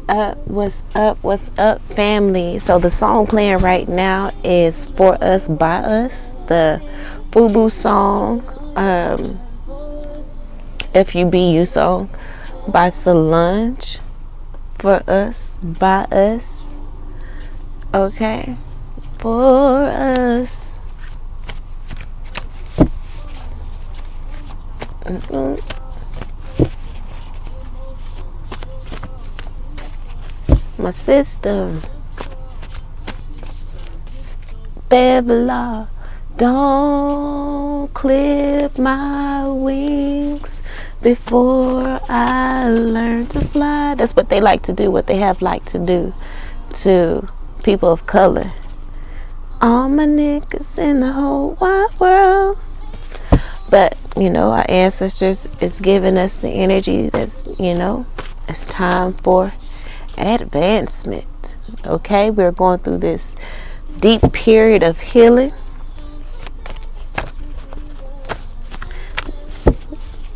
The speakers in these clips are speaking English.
What's up, family? So the song playing right now is For Us by Us, the FUBU song, FUBU song by Solange. For Us by Us. Okay. For us. My sister, Bevla, don't clip my wings before I learn to fly. That's what they like to do, what they have liked to do to people of color. All my niggas in the whole wide world. But, our ancestors is giving us the energy that's, it's time for advancement. Okay, we're going through this deep period of healing.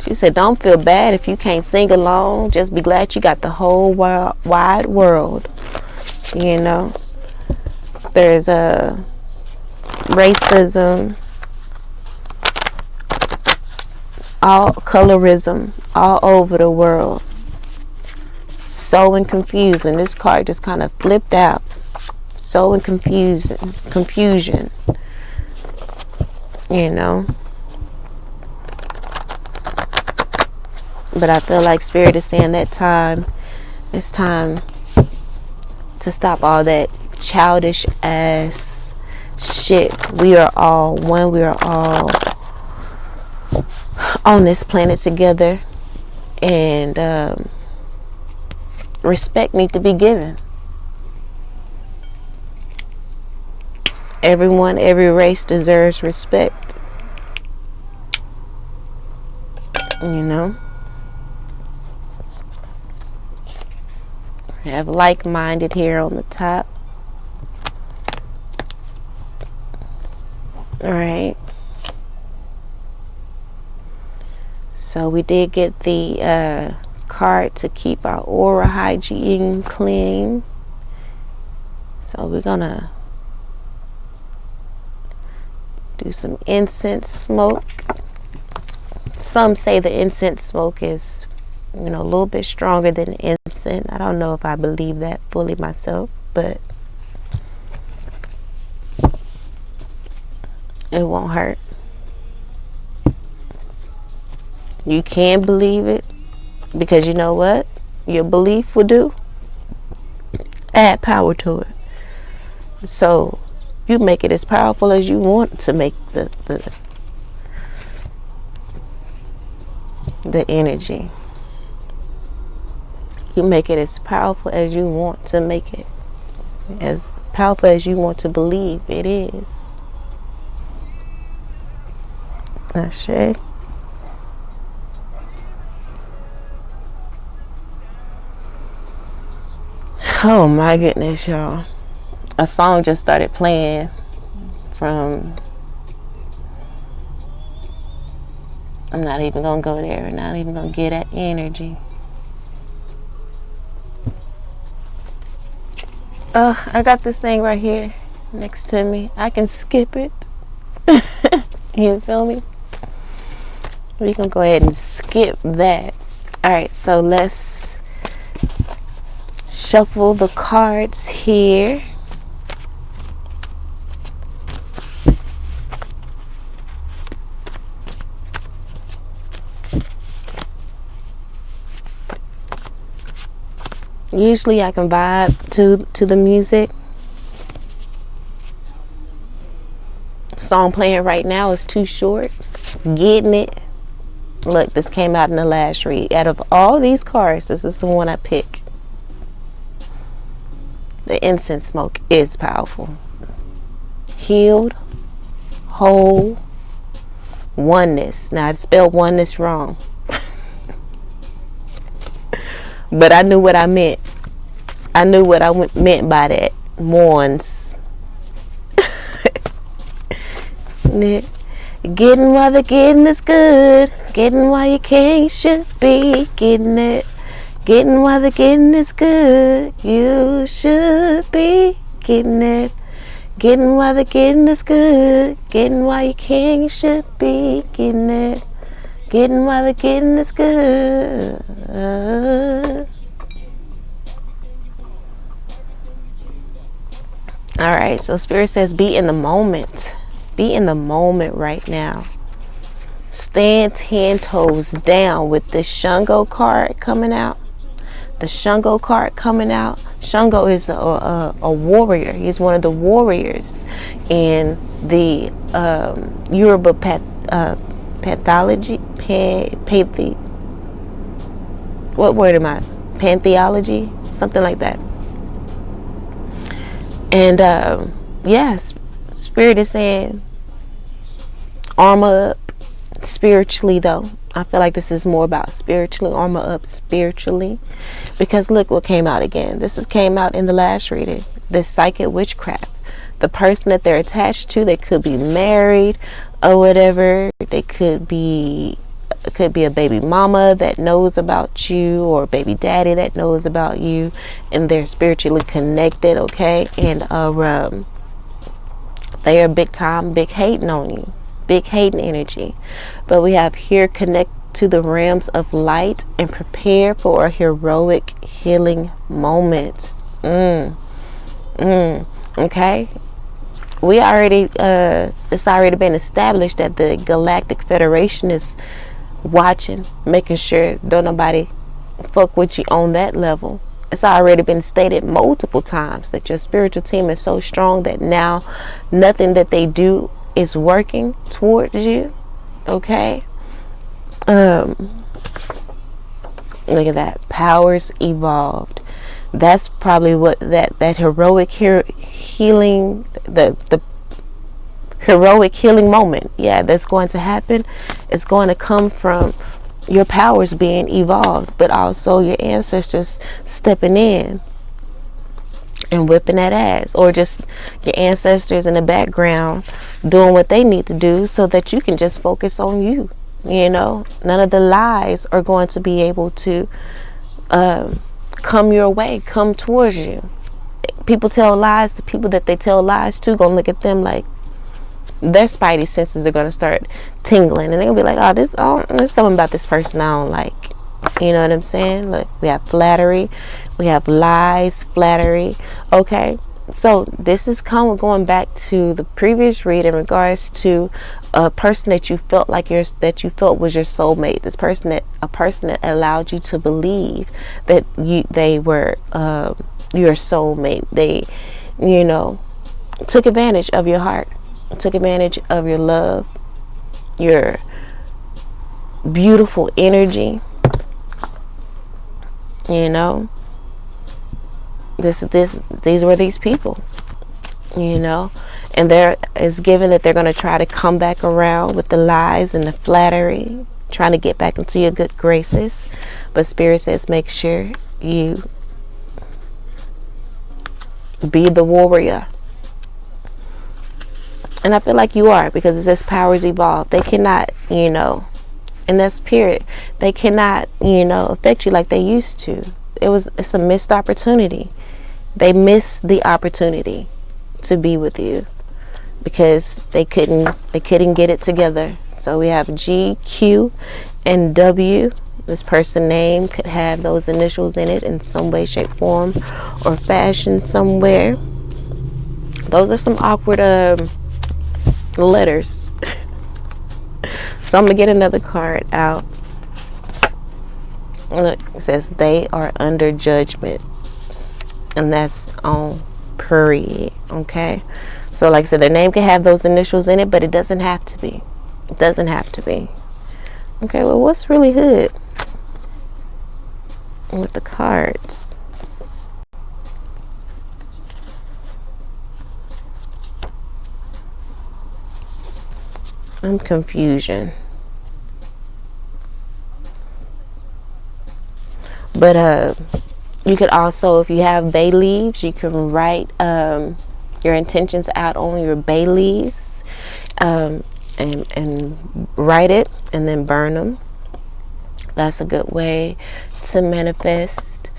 She said, don't feel bad if you can't sing along. Just be glad you got the whole wide world. There's a racism, all colorism all over the world. So in confusion. This card just kind of flipped out. So in confusion. But I feel like Spirit is saying that it's time to stop all that childish ass shit. We are all one. We are all on this planet together. And respect needs to be given. Everyone, every race deserves respect. I have like-minded here on the top. Alright. So we did get the card to keep our oral hygiene clean. So we're gonna do some incense smoke. Some say the incense smoke is, a little bit stronger than incense. I don't know if I believe that fully myself, but it won't hurt. You can believe it, because you know what your belief will do? Add power to it. So you make it as powerful as you want to make the energy. You make it as powerful as you want to make it. As powerful as you want to believe it is. Ashe. Oh my goodness, y'all. A song just started playing from... I'm not even going to go there. I'm not even going to get that energy. Oh, I got this thing right here next to me. I can skip it. You feel me? We can go ahead and skip that. Alright, so let's shuffle the cards here. Usually I can vibe to the music. Song playing right now is too short. Getting it. Look, this came out in the last read. Out of all these cards, this is the one I picked. The incense smoke is powerful. Healed, whole, oneness. Now I spelled oneness wrong. But I knew what I meant. I knew what I meant by that. Ones. Getting while the getting is good. Getting while you can't, should be. Getting it. Getting while the getting is good. You should be getting it. Getting while the getting is good. Getting while you can, you should be getting it. Getting while the getting is good. Alright, so Spirit says be in the moment. Be in the moment right now. Stand 10 toes down with this Shango card coming out. The Shango card coming out. Shango is a warrior. He's one of the warriors in the Yoruba pathology. What word am I? Pantheology? Something like that. And yes, Spirit is saying armor up spiritually, though. I feel like this is more about spiritually, armor up spiritually, because look what came out again. This came out in the last reading. This psychic witchcraft. The person that they're attached to, they could be married or whatever. They could be a baby mama that knows about you, or a baby daddy that knows about you, and they're spiritually connected, okay? And they are big time, big hating on you. Big hating energy. But we have here, connect to the realms of light and prepare for a heroic healing moment. Okay, we already it's already been established that the Galactic Federation is watching, making sure don't nobody fuck with you on that level. It's already been stated multiple times that your spiritual team is so strong that now nothing that they do is working towards you. Okay, look at that, powers evolved. That's probably what that heroic healing, the heroic healing moment, yeah, that's going to happen. It's going to come from your powers being evolved, but also your ancestors stepping in and whipping that ass, or just your ancestors in the background doing what they need to do so that you can just focus on you. You know, none of the lies are going to be able to come your way, come towards you. People tell lies. The people that they tell lies to gonna look at them like their spidey senses are gonna start tingling, and they're gonna be like, there's something about this person I don't like. You know what I'm saying? Look, we have flattery, we have lies, flattery. Okay, so this is going back to the previous read in regards to a person that you felt like that you felt was your soulmate. This person a person that allowed you to believe that they were your soulmate. They, you know, took advantage of your heart, took advantage of your love, your beautiful energy. You know, these were these people, you know, and there is given that they're going to try to come back around with the lies and the flattery, trying to get back into your good graces. But Spirit says make sure you be the warrior. And I feel like you are, because it says powers evolve. They cannot, you know, in that spirit, they cannot, you know, affect you like they used to. It's a missed opportunity. They missed the opportunity to be with you because they couldn't get it together. So we have G, Q, and W. This person's name could have those initials in it in some way, shape, form, or fashion somewhere. Those are some awkward letters. So I'm gonna get another card out. Look, it says they are under judgment, and that's on period. Okay, so like I said, their name can have those initials in it, but it doesn't have to be. It doesn't have to be. Okay, well, what's really good with the cards? I'm confusion. But you could also, if you have bay leaves, you can write your intentions out on your bay leaves, and write it and then burn them. That's a good way to manifest.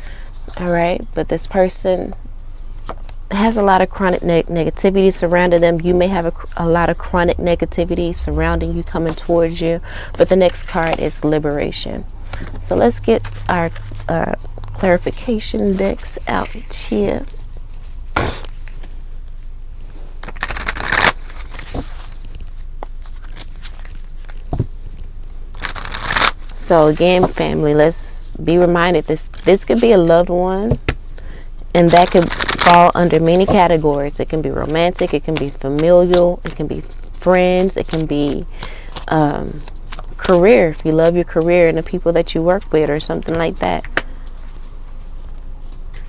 All right, but this person has a lot of chronic negativity surrounding them. You may have a lot of chronic negativity surrounding you, coming towards you. But the next card is liberation. So let's get our clarification decks out here. So again, family, let's be reminded this could be a loved one, and that could fall under many categories. It can be romantic, it can be familial, it can be friends, it can be career, if you love your career and the people that you work with or something like that.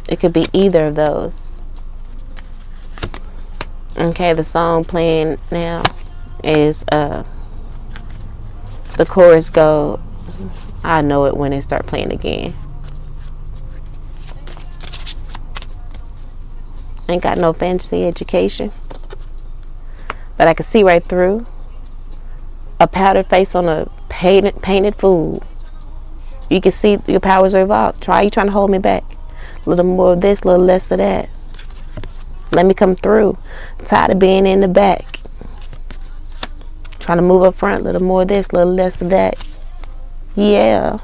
It could be either of those. Okay, the song playing now is the chorus go, I know it when it start playing again. Ain't got no fancy education, but I can see right through a powdered face on a painted fool. You can see your powers are evolved. You trying to hold me back. A little more of this, a little less of that. Let me come through. Tired of being in the back. Trying to move up front. A little more of this, a little less of that. Yeah.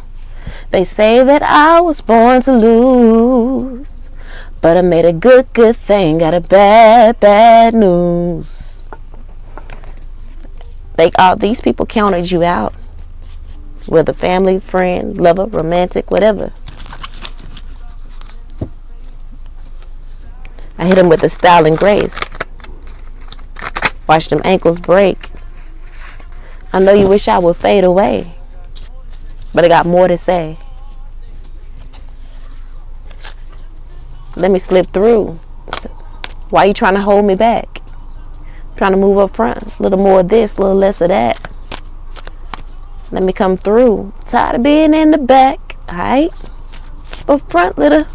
They say that I was born to lose, but I made a good thing. Got a bad news. These people counted you out. Whether family, friend, lover, romantic, whatever. I hit them with the style and grace. Watch them ankles break. I know you wish I would fade away, but I got more to say. Let me slip through. Why you trying to hold me back? Trying to move up front. A little more of this, a little less of that. Let me come through. Tired of being in the back. Alright? Up front, little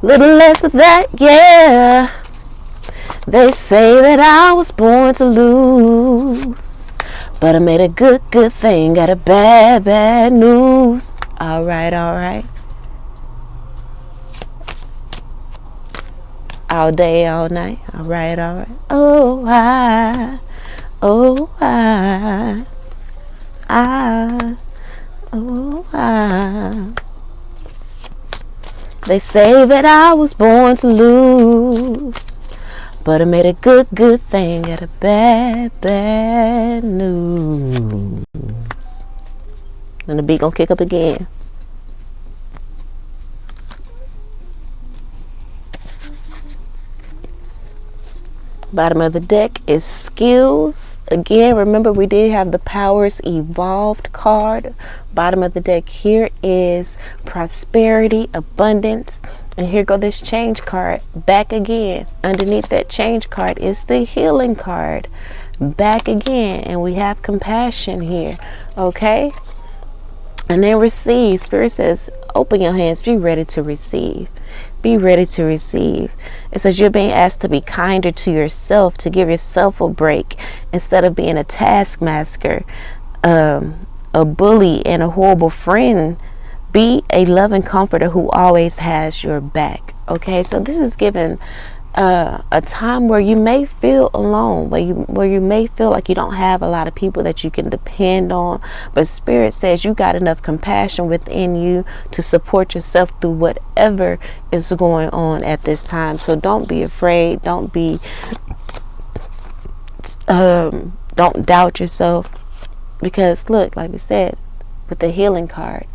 less of that, yeah. They say that I was born to lose, but I made a good thing. Got a bad news. Alright. All day, all night. Alright. Oh, They say that I was born to lose, but I made a good thing. Got a bad news. And the beat gonna kick up again. Bottom of the deck is skills. Again, remember we did have the powers evolved card. Bottom of the deck here is prosperity, abundance. And here go this change card back again. Underneath that change card is the healing card back again. And we have compassion here. Okay. And then receive. Spirit says, open your hands. Be ready to receive. Be ready to receive. It says you're being asked to be kinder to yourself, to give yourself a break instead of being a taskmaster, a bully, and a horrible friend. Be a loving comforter who always has your back. Okay, so this is given a time where you may feel alone, where you may feel like you don't have a lot of people that you can depend on, but Spirit says you got enough compassion within you to support yourself through whatever is going on at this time. So don't be afraid. Don't doubt yourself, because look, like we said with the healing card,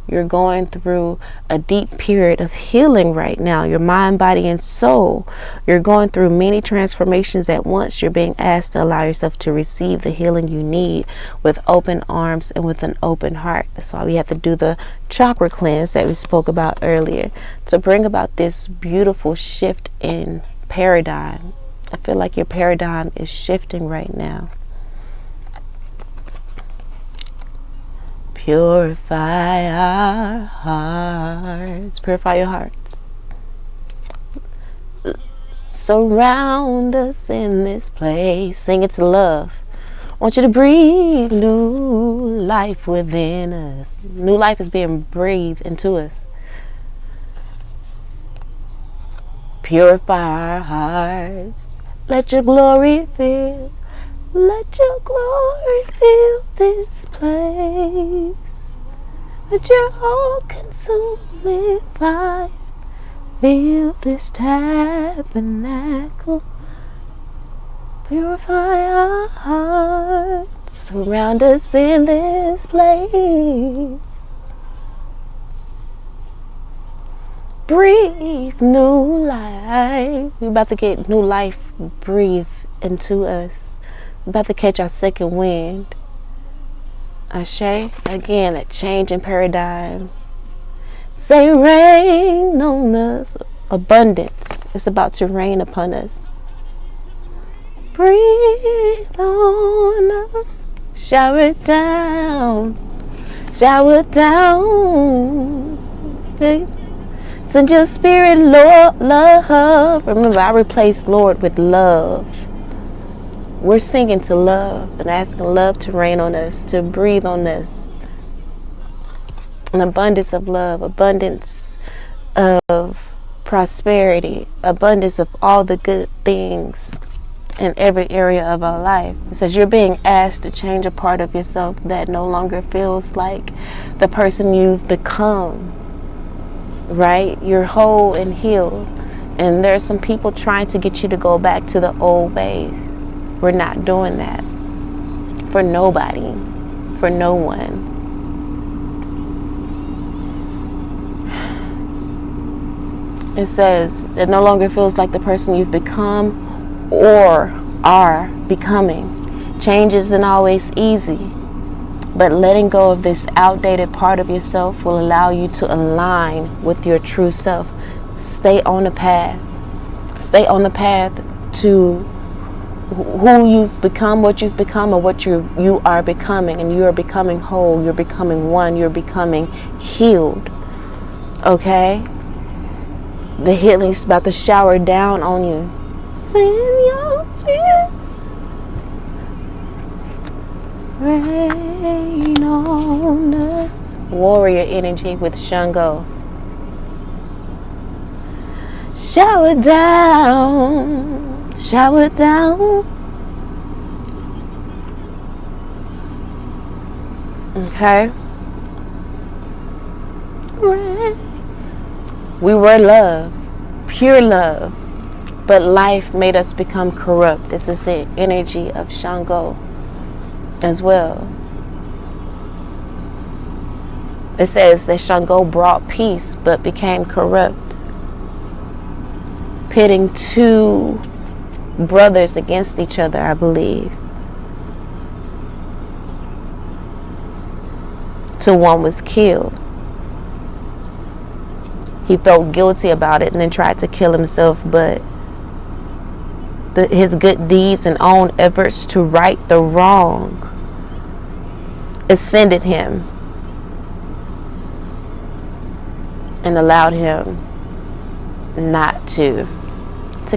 you're going through a deep period of healing right now. Your mind, body, and soul. You're going through many transformations at once. You're being asked to allow yourself to receive the healing you need with open arms and with an open heart. That's why we have to do the chakra cleanse that we spoke about earlier, to bring about this beautiful shift in paradigm. I feel like your paradigm is shifting right now. Purify our hearts. Purify your hearts. Surround us in this place. Sing it to love. I want you to breathe new life within us. New life is being breathed into us. Purify our hearts. Let your glory fill. Let your glory fill this place. Let your all-consuming fire fill this tabernacle. Purify our hearts. Surround us in this place. Breathe new life. We're about to get new life breathed into us. We're about to catch our second wind. Ashe. Again, a change in paradigm. Say rain on us. Abundance is about to rain upon us. Breathe on us. Shower down. Shower down. Babe. Send your spirit, Lord, love. Remember, I replaced Lord with love. We're singing to love and asking love to rain on us, to breathe on us. An abundance of love, abundance of prosperity, abundance of all the good things in every area of our life. It says you're being asked to change a part of yourself that no longer feels like the person you've become. Right? You're whole and healed. And there's some people trying to get you to go back to the old ways. We're not doing that. For nobody. For no one. It says it no longer feels like the person you've become or are becoming. Change isn't always easy. But letting go of this outdated part of yourself will allow you to align with your true self. Stay on the path. Stay on the path to who you've become, what you've become, or what you are becoming. And you are becoming whole. You're becoming one. You're becoming healed. Okay? The healing's about to shower down on you. Send your spirit. Rain on us. Warrior energy with Shango. Shower down. Shower down. Okay. Rain. We were love. Pure love. But life made us become corrupt. This is the energy of Shango as well. It says that Shango brought peace but became corrupt, pitting two brothers against each other, I believe. Till one was killed. He felt guilty about it and then tried to kill himself, but his good deeds and own efforts to right the wrong ascended him and allowed him not to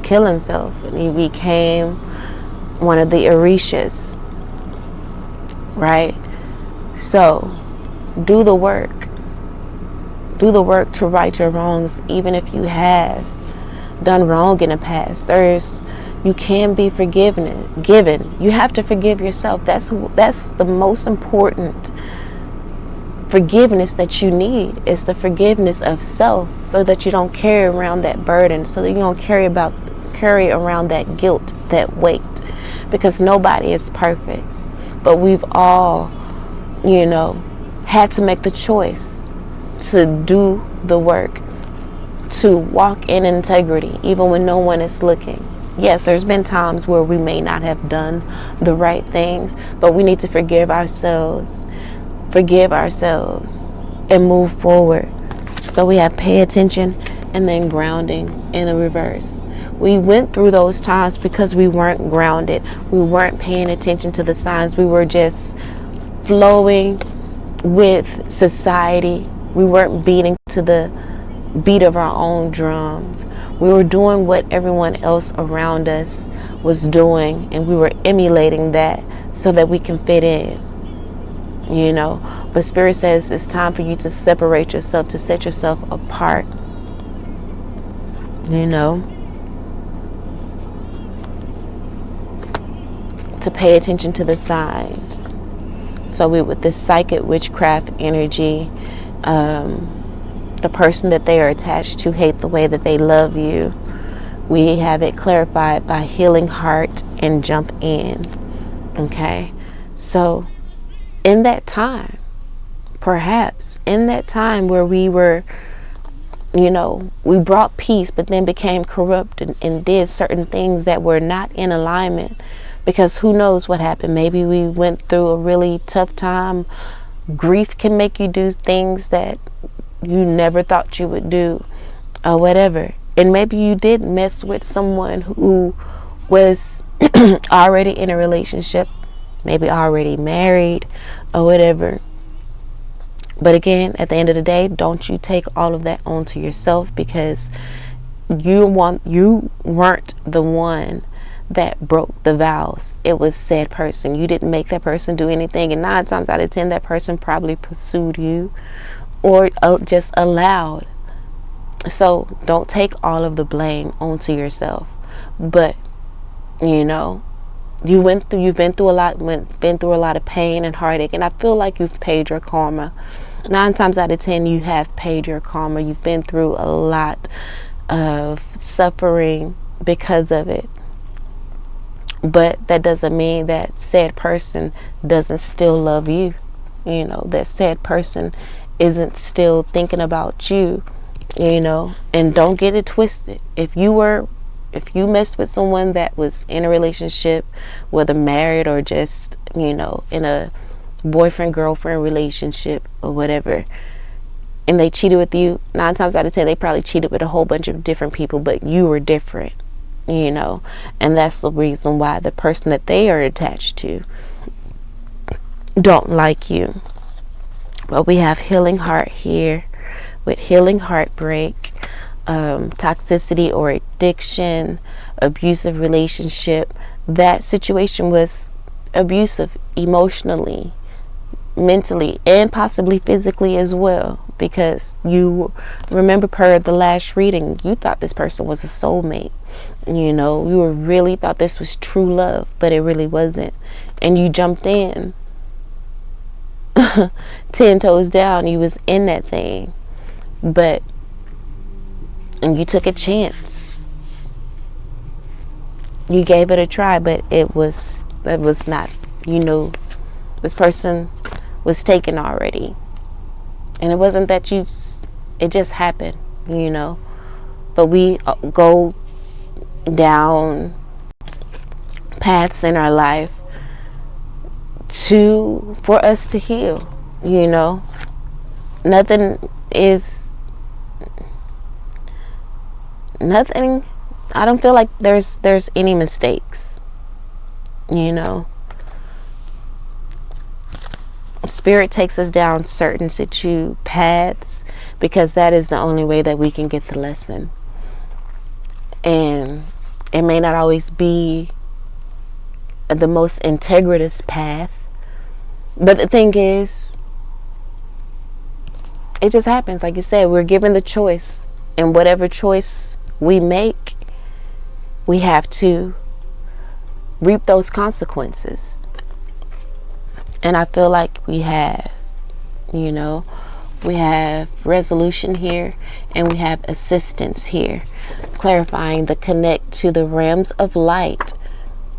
kill himself, and he became one of the Orishas, right? So do the work to right your wrongs, even if you have done wrong in the past. You can be given. You have to forgive yourself. That's the most important forgiveness that you need, is the forgiveness of self, so that you don't carry around that burden, so that you don't carry around that guilt, that weight, because nobody is perfect. But we've all, had to make the choice to do the work, to walk in integrity, even when no one is looking. Yes, there's been times where we may not have done the right things, but we need to forgive ourselves and move forward. So we have pay attention and then grounding in the reverse. We went through those times because we weren't grounded. We weren't paying attention to the signs. We were just flowing with society. We weren't beating to the beat of our own drums. We were doing what everyone else around us was doing, and we were emulating that so that we can fit in, But Spirit says it's time for you to separate yourself, to set yourself apart, to pay attention to the signs. So with this psychic witchcraft energy, the person that they are attached to hate the way that they love you. We have it clarified by healing heart and jump in. Okay, so in that time, perhaps in that time where we were, we brought peace but then became corrupt and did certain things that were not in alignment, because who knows what happened. Maybe we went through a really tough time. Grief can make you do things that you never thought you would do, or whatever. And maybe you did mess with someone who was already in a relationship, maybe already married or whatever. But again, at the end of the day, don't you take all of that onto yourself, because you weren't the one that broke the vows. It was said person. You didn't make that person do anything, and 9 times out of 10 that person probably pursued you or just allowed. So don't take all of the blame onto yourself. But you've been through a lot of pain and heartache, and I feel like you've paid your karma. 9 times out of 10 you have paid your karma. You've been through a lot of suffering because of it. But that doesn't mean that said person doesn't still love you. That said person isn't still thinking about you. And don't get it twisted. If you messed with someone that was in a relationship, whether married or just, in a boyfriend-girlfriend relationship or whatever, and they cheated with you, 9 times out of 10, they probably cheated with a whole bunch of different people, but you were different, and that's the reason why the person that they are attached to don't like you. But we have healing heart here with healing heartbreak, toxicity or addiction, abusive relationship. That situation was abusive emotionally, mentally, and possibly physically as well, because you remember, per the last reading, you thought this person was a soulmate. You really thought this was true love, but it really wasn't, and you jumped in 10 toes down. You was in that thing, and you took a chance. You gave it a try, but it was not, this person was taken already. And it wasn't that it just happened, But we go down paths in our life for us to heal, Nothing, I don't feel like there's any mistakes, Spirit takes us down certain paths, because that is the only way that we can get the lesson. And it may not always be the most integritous path, but the thing is, it just happens. Like you said, we're given the choice, and whatever choice we make, we have to reap those consequences. And I feel like we have, we have resolution here, and we have assistance here, clarifying the connect to the realms of light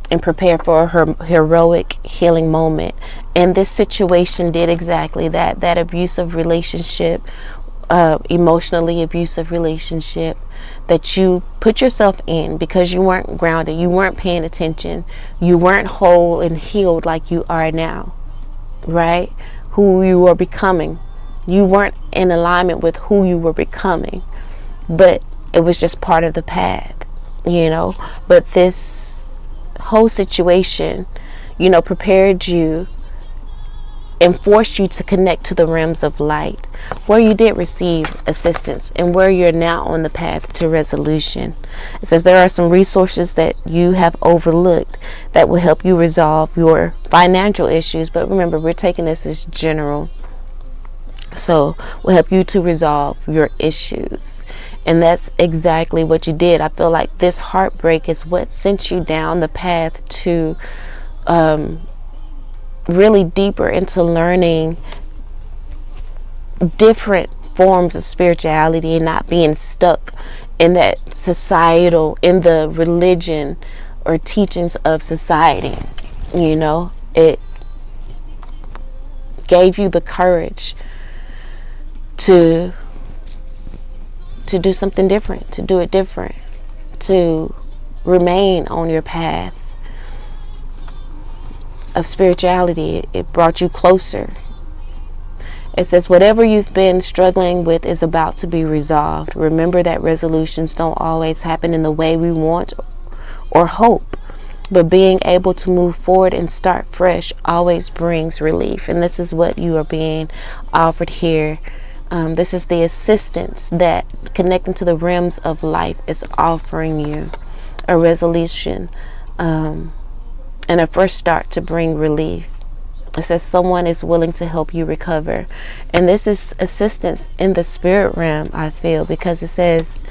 and prepare for her heroic healing moment. And this situation did exactly that abusive relationship, emotionally abusive relationship that you put yourself in because you weren't grounded, you weren't paying attention, you weren't whole and healed like you are now, right? Who you were becoming. You weren't in alignment with who you were becoming, but it was just part of the path, But this whole situation, prepared you and forced you to connect to the realms of light, where you did receive assistance and where you're now on the path to resolution. It says there are some resources that you have overlooked that will help you resolve your financial issues. But remember, we're taking this as general. So will help you to resolve your issues. And that's exactly what you did. I feel like this heartbreak is what sent you down the path to really deeper into learning different forms of spirituality and not being stuck in that societal, in the religion or teachings of society. You know, it gave you the courage to do something different, to do it different, to remain on your path of spirituality. It brought you closer. It says, whatever you've been struggling with is about to be resolved. Remember that resolutions don't always happen in the way we want or hope, but being able to move forward and start fresh always brings relief. And this is what you are being offered here. This is the assistance that connecting to the realms of life is offering you. A resolution and a first start to bring relief. It says someone is willing to help you recover. And this is assistance in the spirit realm, I feel, because it says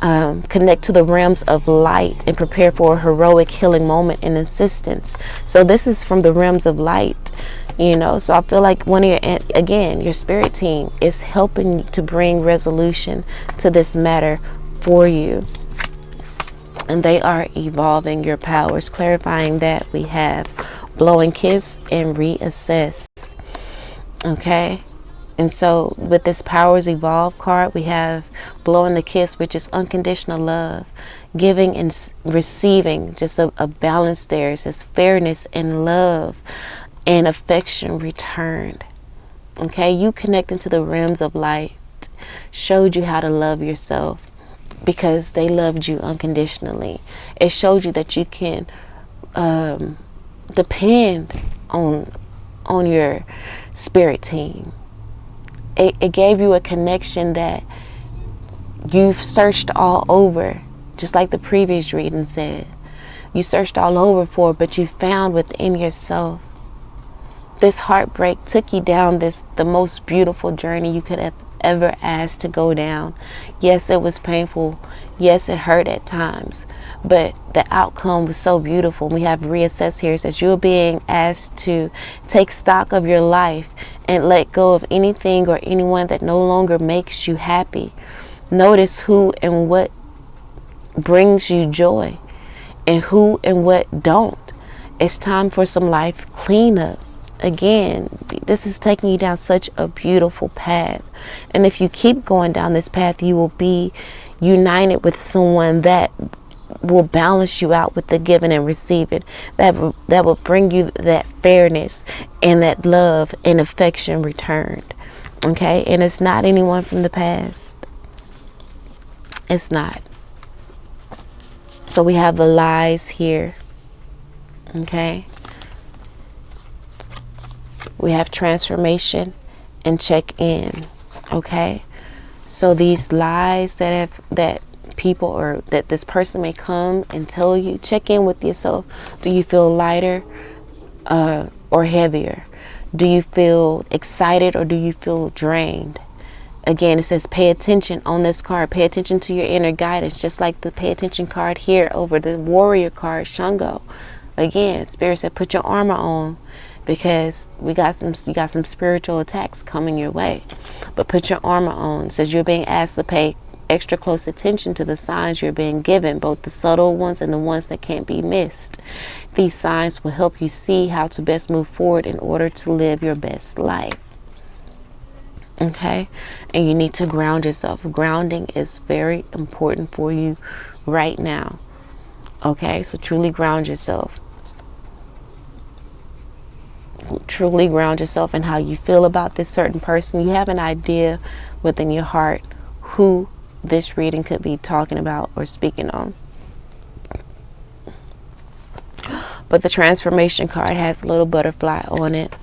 connect to the realms of light and prepare for a heroic healing moment and assistance. So this is from the realms of light, you know. So I feel like one of your spirit team is helping to bring resolution to this matter for you. And they are evolving your powers, clarifying that we have blowing kiss and reassess. Okay. And so with this powers evolve card, we have blowing the kiss, which is unconditional love, giving and receiving, just a balance there. It says fairness and love and affection returned. Okay. You connecting to the realms of light showed you how to love yourself because they loved you unconditionally. It showed you that you can depend on your spirit team. It gave you a connection that you've searched all over, just like the previous reading said. You searched all over for, but you found within yourself. This heartbreak took you down the most beautiful journey you could have ever asked to go down. Yes, it was painful. Yes, it hurt at times, but the outcome was so beautiful. We have reassess here. It says you're being asked to take stock of your life and let go of anything or anyone that no longer makes you happy. Notice who and what brings you joy and who and what don't. It's time for some life cleanup. Again, this is taking you down such a beautiful path. And if you keep going down this path, you will be united with someone that will balance you out with the giving and receiving. That will bring you that fairness and that love and affection returned. Okay? And it's not anyone from the past. It's not. So we have the lies here. Okay? We have transformation and check in. Okay? So these lies that people or that this person may come and tell you, check in with yourself. Do you feel lighter or heavier? Do you feel excited or do you feel drained? Again, it says pay attention on this card. Pay attention to your inner guidance, just like the pay attention card here over the warrior card, Shango. Again, Spirit said put your armor on, because you got some spiritual attacks coming your way. But put your armor on. It says you're being asked to pay extra close attention to the signs you're being given, both the subtle ones and the ones that can't be missed. These signs will help you see how to best move forward in order to live your best life. Okay? And you need to ground yourself. Grounding is very important for you right now. Okay? So truly ground yourself. Truly ground yourself in how you feel about this certain person. You have an idea within your heart who this reading could be talking about or speaking on. But the transformation card has a little butterfly on it.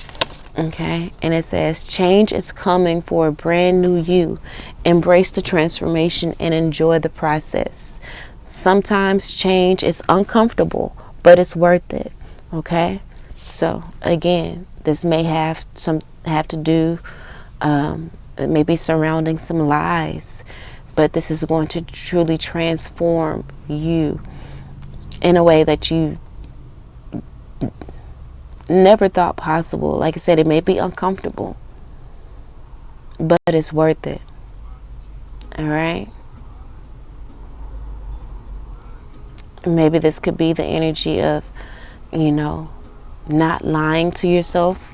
Okay, and it says change is coming for a brand new you. Embrace the transformation and enjoy the process. Sometimes change is uncomfortable, but it's worth it. Okay, so again, this may have to do maybe surrounding some lies, but this is going to truly transform you in a way that you never thought possible. Like I said, it may be uncomfortable, but it's worth it. All right. Maybe this could be the energy of, not lying to yourself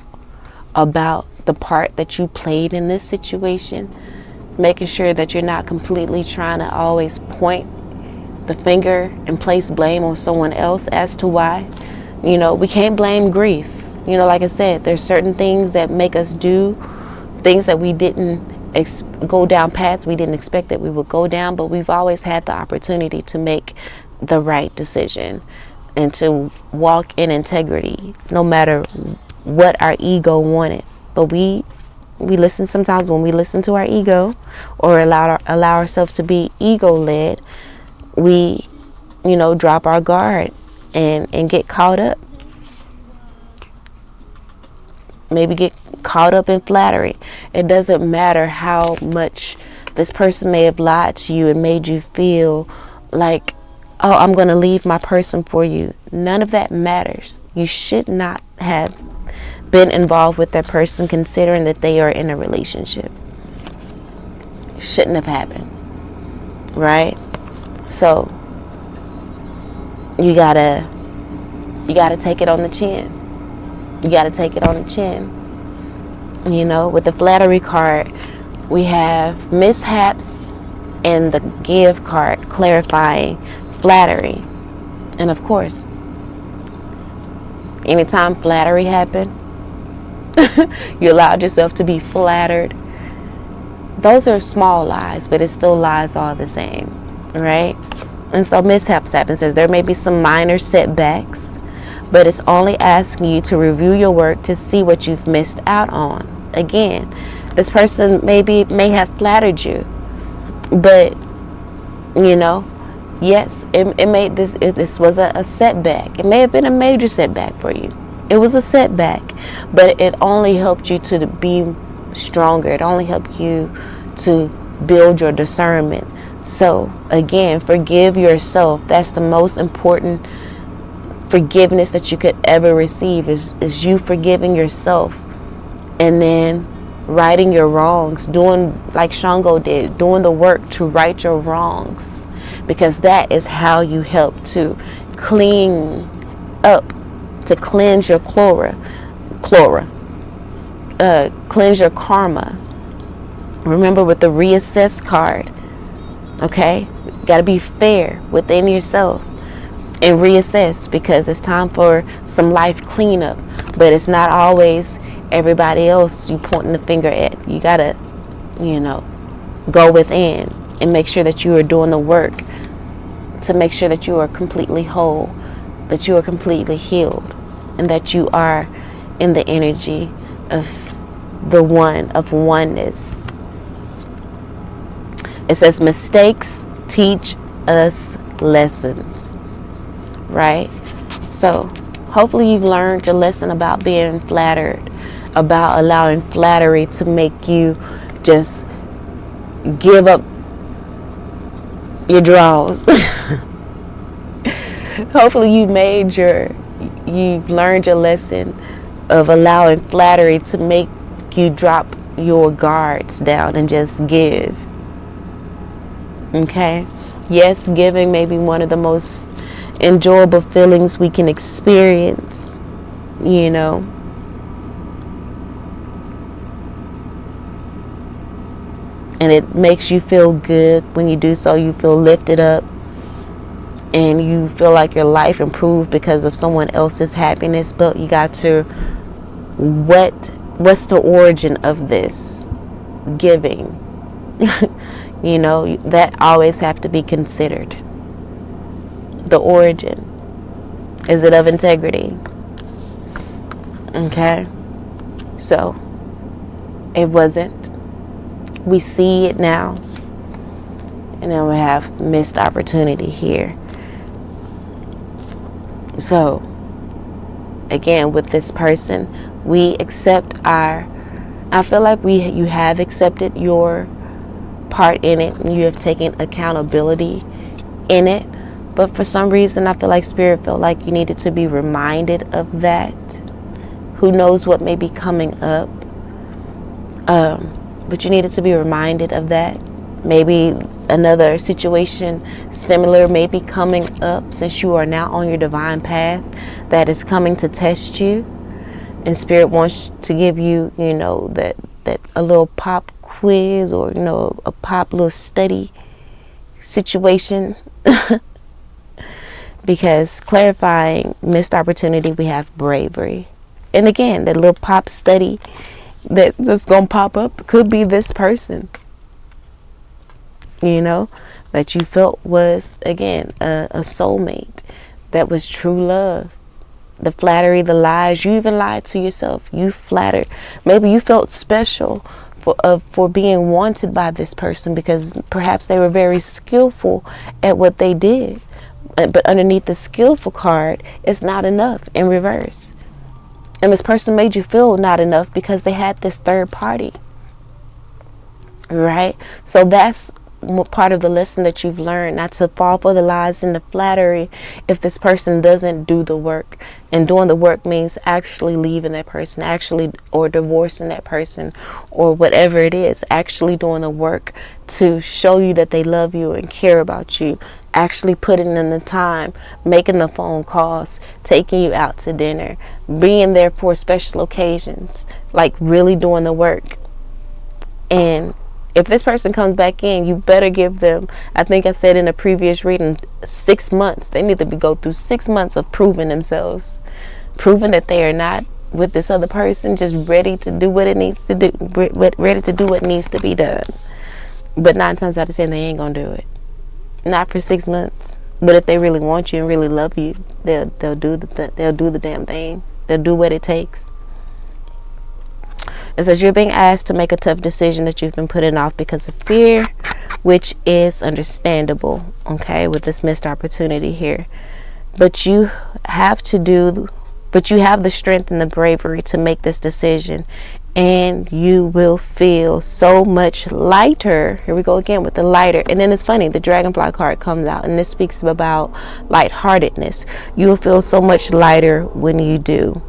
about the part that you played in this situation. Making sure that you're not completely trying to always point the finger and place blame on someone else as to why. We can't blame grief. Like I said, there's certain things that make us do things that we didn't go down paths we didn't expect that we would go down, but we've always had the opportunity to make the right decision and to walk in integrity no matter what our ego wanted. But we listen sometimes. When we listen to our ego or allow ourselves to be ego led, we drop our guard and get caught up. Maybe get caught up in flattery. It doesn't matter how much this person may have lied to you and made you feel like, oh, I'm going to leave my person for you. None of that matters. You should not have been involved with that person considering that they are in a relationship. Shouldn't have happened. Right? So you gotta take it on the chin. You gotta take it on the chin. With the flattery card, we have mishaps and the give card clarifying flattery. And of course, anytime flattery happens, you allowed yourself to be flattered. Those are small lies, but it's still lies all the same, right? And so mishaps happen. Says there may be some minor setbacks, but it's only asking you to review your work to see what you've missed out on. Again, this person may have flattered you, but yes, this was a setback. It may have been a major setback for you. It was a setback, but it only helped you to be stronger. It only helped you to build your discernment. So again, forgive yourself. That's the most important forgiveness that you could ever receive is you forgiving yourself, and then righting your wrongs, doing like Shango did, doing the work to right your wrongs, because that is how you help to clean up, to cleanse your cleanse your karma. Remember, with the reassess card, okay, you got to be fair within yourself and reassess, because it's time for some life cleanup. But it's not always everybody else you pointing the finger at. You gotta go within and make sure that you are doing the work to make sure that you are completely whole, that you are completely healed, and that you are in the energy of of oneness. It says mistakes teach us lessons, right? So hopefully you've learned your lesson about being flattered, about allowing flattery to make you just give up your draws. Hopefully you've learned your lesson of allowing flattery to make you drop your guards down and just give. Okay? Yes, giving may be one of the most enjoyable feelings we can experience, and it makes you feel good when you do so. You feel lifted up and you feel like your life improved because of someone else's happiness. But you got to, what's the origin of this giving? That always have to be considered. The origin. Is it of integrity? Okay. So it wasn't. We see it now. And then we have missed opportunity here. So again, with this person, we accept I feel like you have accepted your part in it, and you have taken accountability in it. But for some reason, I feel like Spirit felt like you needed to be reminded of that. Who knows what may be coming up? But you needed to be reminded of that. Maybe another situation similar may be coming up, since you are now on your divine path that is coming to test you. And Spirit wants to give you, that a little pop quiz, or, a pop little study situation. Because clarifying missed opportunity, we have bravery. And again, that little pop study that's going to pop up could be this person, that you felt was, again, a soulmate, that was true love. The flattery, the lies, you even lied to yourself. You flattered. Maybe you felt special for being wanted by this person, because perhaps they were very skillful at what they did. But underneath the skillful card, it's not enough in reverse. And this person made you feel not enough because they had this third party. Right? So that's part of the lesson that you've learned, not to fall for the lies and the flattery if this person doesn't do the work. And doing the work means actually leaving that person, or divorcing that person, or whatever it is, actually doing the work to show you that they love you and care about you, actually putting in the time, making the phone calls, taking you out to dinner, being there for special occasions, like really doing the work. And if this person comes back in, you better give them, I think I said in a previous reading, 6 months. They need to go through 6 months of proving themselves, proving that they are not with this other person, just ready to do what it needs to do, ready to do what needs to be done. But 9 times out of 10, they ain't gonna do it. Not for 6 months. But if they really want you and really love you, they'll do the damn thing. They'll do what it takes. It says you're being asked to make a tough decision that you've been putting off because of fear, which is understandable, okay, with this missed opportunity here. But you have the strength and the bravery to make this decision, and you will feel so much lighter. Here we go again with the lighter. And then it's funny, the dragonfly card comes out, and this speaks about lightheartedness. You will feel so much lighter when you do.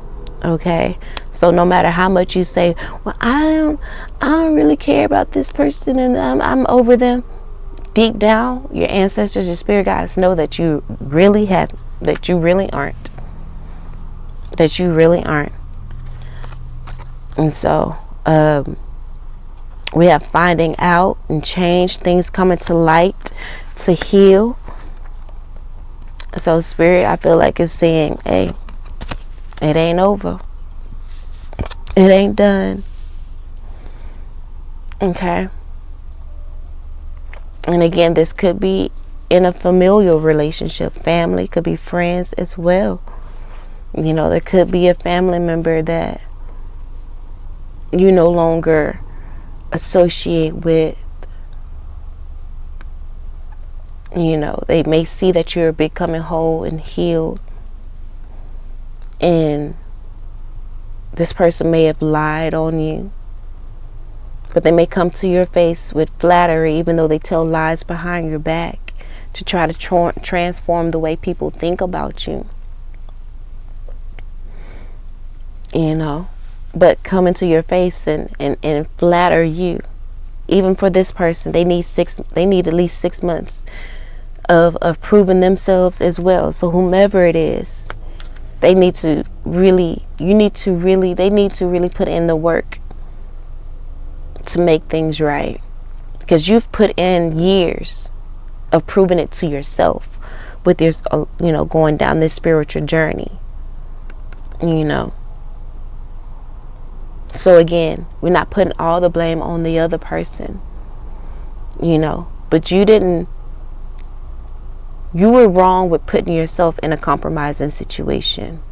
Okay, so no matter how much you say, well, I don't really care about this person, and I'm over them, deep down, your ancestors, your spirit guides know that you really aren't. That you really aren't. And so we have finding out and change, things coming to light, to heal. So Spirit, I feel like, is saying, hey, it ain't over. It ain't done. Okay. And again, this could be in a familial relationship. Family, could be friends as well. There could be a family member that you no longer associate with. They may see that you're becoming whole and healed. And this person may have lied on you, but they may come to your face with flattery, even though they tell lies behind your back to try to transform the way people think about you. But come into your face and flatter you. Even for this person, they need at least 6 months of proving themselves as well. So whomever it is, they need to really put in the work to make things right. Because you've put in years of proving it to yourself with your, going down this spiritual journey. So again, we're not putting all the blame on the other person, but you were wrong with putting yourself in a compromising situation,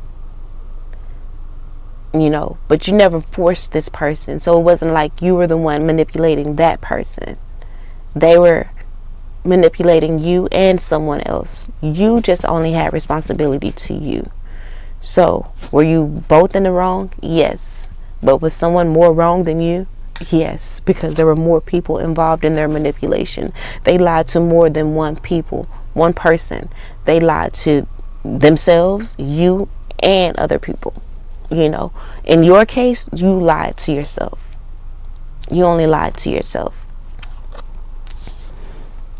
but you never forced this person. So it wasn't like you were the one manipulating that person. They were manipulating you and someone else. You just only had responsibility to you. So were you both in the wrong? Yes. But was someone more wrong than you? Yes, because there were more people involved in their manipulation. They lied to more than one person. They lied to themselves, you, and other people. In your case, you lied to yourself. You only lied to yourself.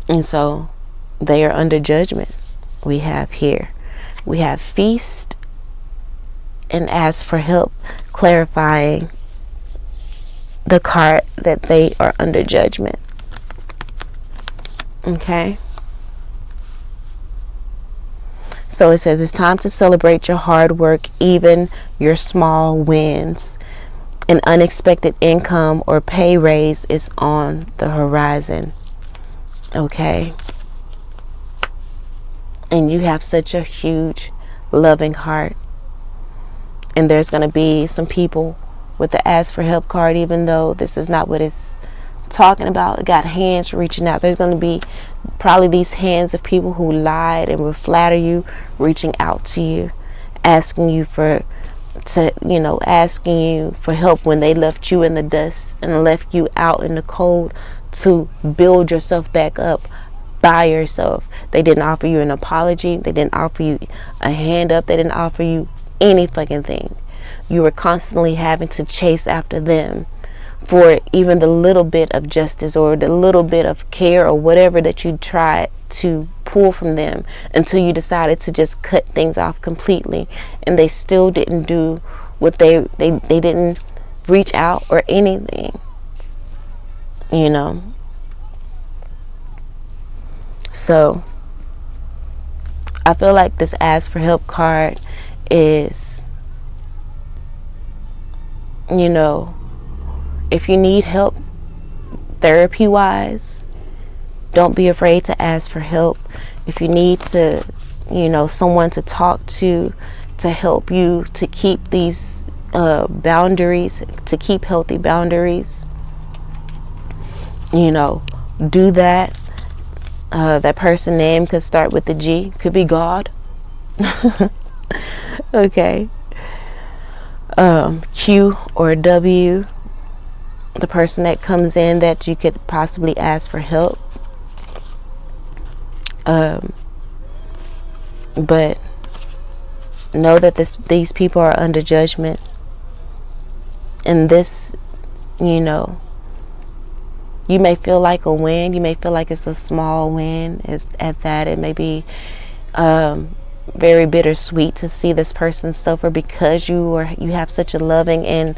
And so they are under judgment. We have feast and ask for help, clarifying the card that they are under judgment. Okay? So it says it's time to celebrate your hard work, even your small wins. An unexpected income or pay raise is on the horizon. Okay? And you have such a huge, loving heart. And there's going to be some people with the ask for help card, even though this is not what it's talking about. It got hands reaching out. There's going to be probably these hands of people who lied and would flatter you, reaching out to you, asking you for help when they left you in the dust and left you out in the cold to build yourself back up by yourself. They didn't offer you an apology. They didn't offer you a hand up. They didn't offer you any fucking thing. You were constantly having to chase after them for even the little bit of justice or the little bit of care or whatever that you tried to pull from them, until you decided to just cut things off completely, and they still didn't do what they didn't reach out or anything. So I feel like this ask for help card is, if you need help therapy wise, don't be afraid to ask for help. If you need to, someone to talk to help you to keep these boundaries, to keep healthy boundaries, do that. That person name could start with the G, could be God. Okay. Q or W, the person that comes in that you could possibly ask for help. But know that these people are under judgment, and this, you may feel like a win. You may feel like it's a small win. At that, it may be very bittersweet to see this person suffer, because you have such a loving and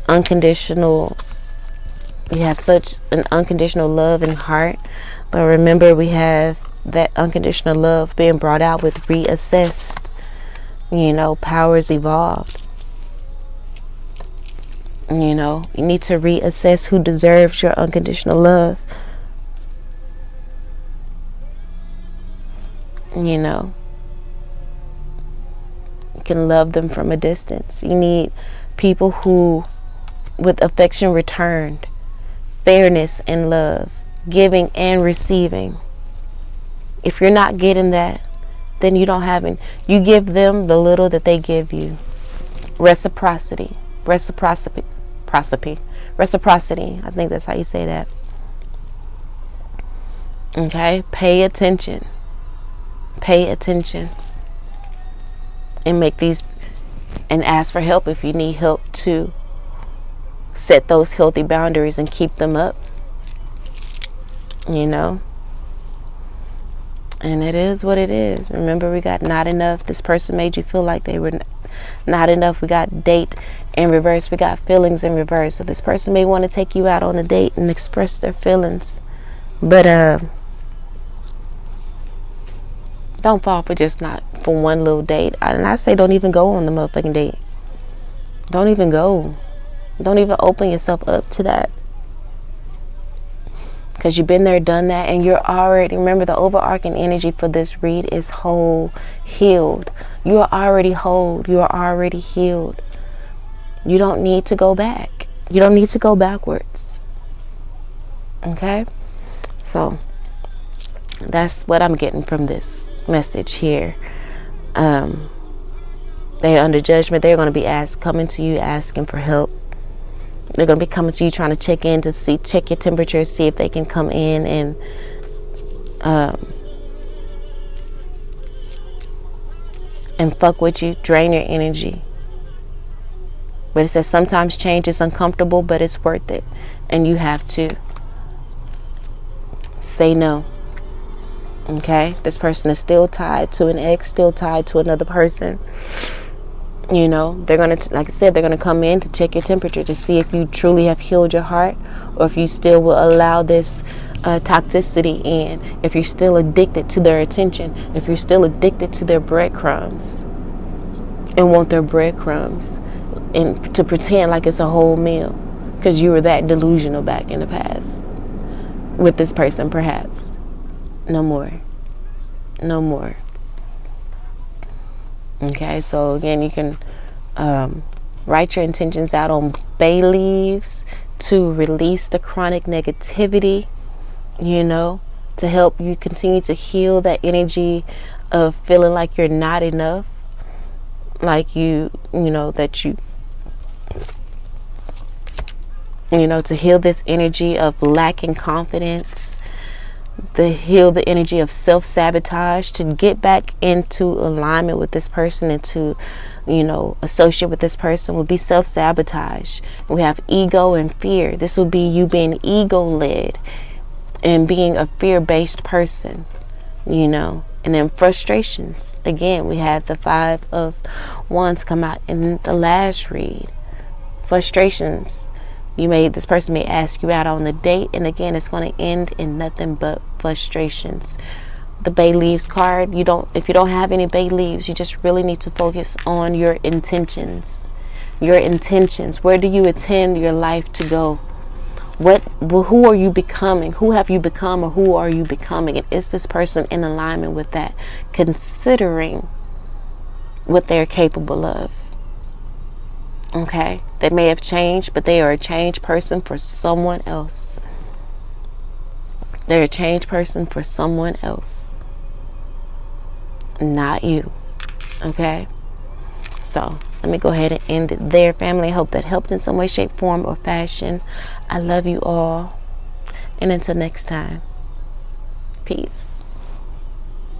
unconditional. You have such an unconditional love and heart. But remember, we have that unconditional love being brought out with reassessed. Powers evolved. You need to reassess who deserves your unconditional love. You can love them from a distance. You need people who, with affection returned, fairness and love, giving and receiving. If you're not getting that, then you don't have any. You give them the little that they give you. Reciprocity. I think that's how you say that. Okay? Pay attention. And make these, and ask for help if you need help to set those healthy boundaries and keep them up. And it is what it is. Remember, we got not enough. This person made you feel like they were not enough. We got date in reverse. We got feelings in reverse. So this person may want to take you out on a date and express their feelings. But don't fall for just not for one little date. And I say don't even go on the motherfucking date. Don't even go. Don't even open yourself up to that. Because you've been there, done that, and you're already, remember, the overarching energy for this read is whole, healed. You are already whole. You are already healed. You don't need to go back. You don't need to go backwards. Okay? So, that's what I'm getting from this message here. They're under judgment. They're going to be coming to you asking for help. They're going to be coming to you trying to check in to check your temperature, see if they can come in and fuck with you, drain your energy. But it says sometimes change is uncomfortable, but it's worth it. And you have to say no. Okay? This person is still tied to an ex, still tied to another person. You know, they're going to, like I said, they're going to come in to check your temperature to see if you truly have healed your heart, or if you still will allow this toxicity in, if you're still addicted to their attention, if you're still addicted to their breadcrumbs and want their breadcrumbs and to pretend like it's a whole meal because you were that delusional back in the past with this person. Perhaps no more. Okay, so again, you can write your intentions out on bay leaves to release the chronic negativity, you know, to help you continue to heal that energy of feeling like you're not enough, like you know, that you know, to heal this energy of lacking confidence, to heal the energy of self-sabotage, to get back into alignment with this person and to, you know, associate with this person will be self-sabotage. We have ego and fear. This will be you being ego-led and being a fear-based person, you know. And then frustrations. Again, we had the 5 of Wands come out in the last read. Frustrations. This person may ask you out on the date, and again, it's going to end in nothing but frustrations. The bay leaves card, if you don't have any bay leaves, you just really need to focus on your intentions. Where do you intend your life to go? Who are you becoming? Who have you become, or who are you becoming? And is this person in alignment with that, considering what they're capable of? Okay, they may have changed, but they are a changed person for someone else. They're a changed person for someone else, not you. Okay, so let me go ahead and end it there, family. I hope that helped in some way, shape, form, or fashion. I love you all, and until next time, peace.